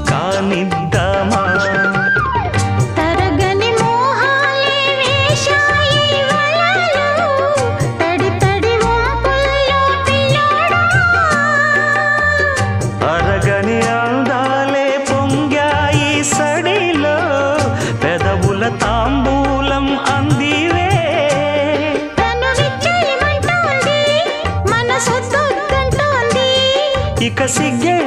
కానిద్దామా తరగని మోహాలే వేశాయి వలలు తడి తడి వంపుల్లో పిల్లోడా అరగని అందాలే పొంగాయి సడిలో పెదవుల తాంబూలం అందివే తను విచ్చేయమంటోంది మనసొద్దంటోంది ఇక సిగ్గే